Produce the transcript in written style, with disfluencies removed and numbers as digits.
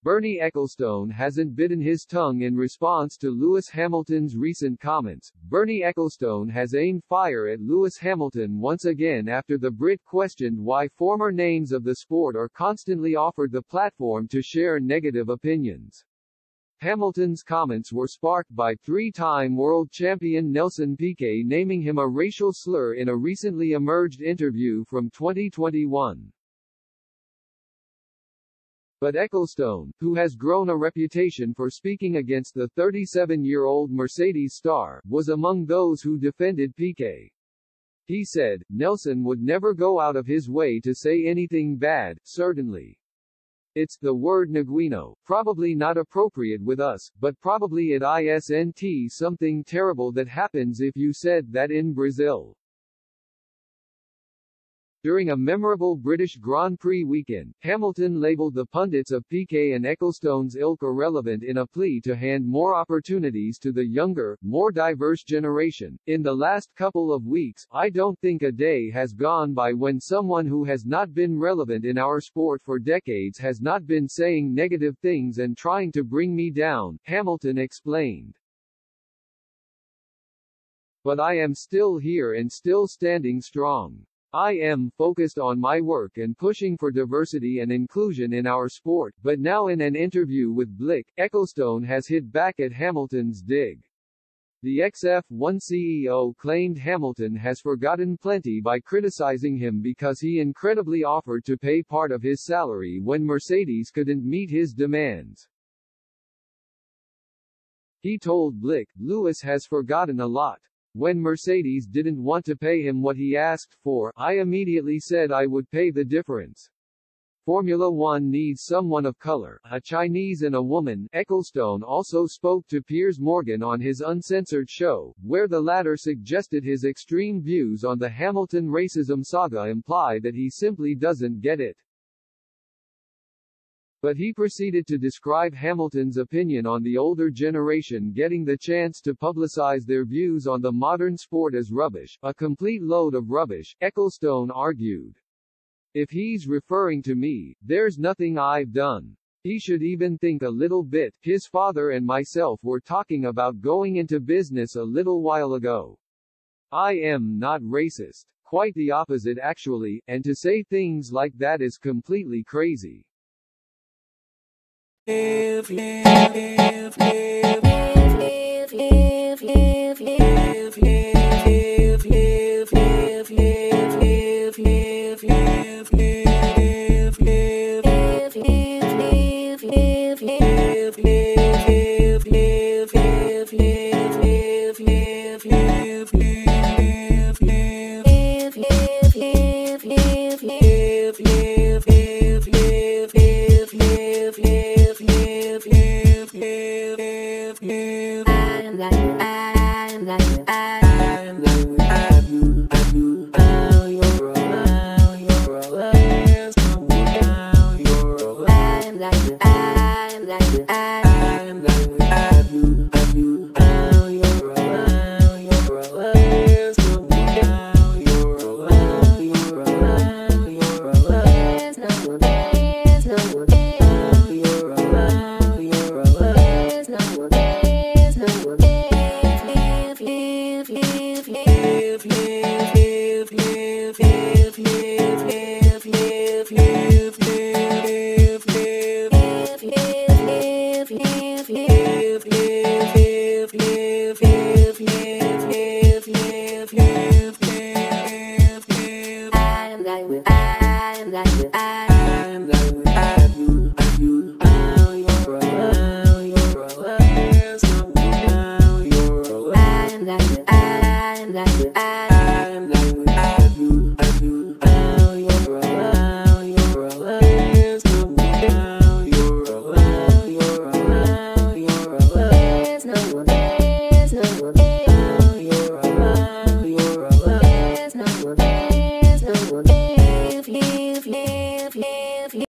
Bernie Ecclestone hasn't bitten his tongue in response to Lewis Hamilton's recent comments. Bernie Ecclestone has aimed fire at Lewis Hamilton once again after the Brit questioned why former names of the sport are constantly offered the platform to share negative opinions. Hamilton's comments were sparked by three-time world champion Nelson Piquet naming him a racial slur in a recently emerged interview from 2021. But Ecclestone, who has grown a reputation for speaking against the 37-year-old Mercedes star, was among those who defended Piquet. He said, "Nelson would never go out of his way to say anything bad, certainly. It's the word neguino, probably not appropriate with us, but probably it isn't something terrible that happens if you said that in Brazil." During a memorable British Grand Prix weekend, Hamilton labelled the pundits of Piquet and Ecclestone's ilk irrelevant in a plea to hand more opportunities to the younger, more diverse generation. "In the last couple of weeks, I don't think a day has gone by when someone who has not been relevant in our sport for decades has not been saying negative things and trying to bring me down," Hamilton explained. "But I am still here and still standing strong. I am focused on my work and pushing for diversity and inclusion in our sport." But now in an interview with Blick, Ecclestone has hit back at Hamilton's dig. The XF1 CEO claimed Hamilton has forgotten plenty by criticizing him because he incredibly offered to pay part of his salary when Mercedes couldn't meet his demands. He told Blick, "Lewis has forgotten a lot. When Mercedes didn't want to pay him what he asked for, I immediately said I would pay the difference. Formula One needs someone of color, a Chinese and a woman." Ecclestone also spoke to Piers Morgan on his Uncensored show, where the latter suggested his extreme views on the Hamilton racism saga imply that he simply doesn't get it. But he proceeded to describe Hamilton's opinion on the older generation getting the chance to publicize their views on the modern sport as rubbish, a complete load of rubbish, Ecclestone argued. "If he's referring to me, there's nothing I've done. He should even think a little bit. His father and myself were talking about going into business a little while ago. I am not racist. Quite the opposite actually, and to say things like that is completely crazy." I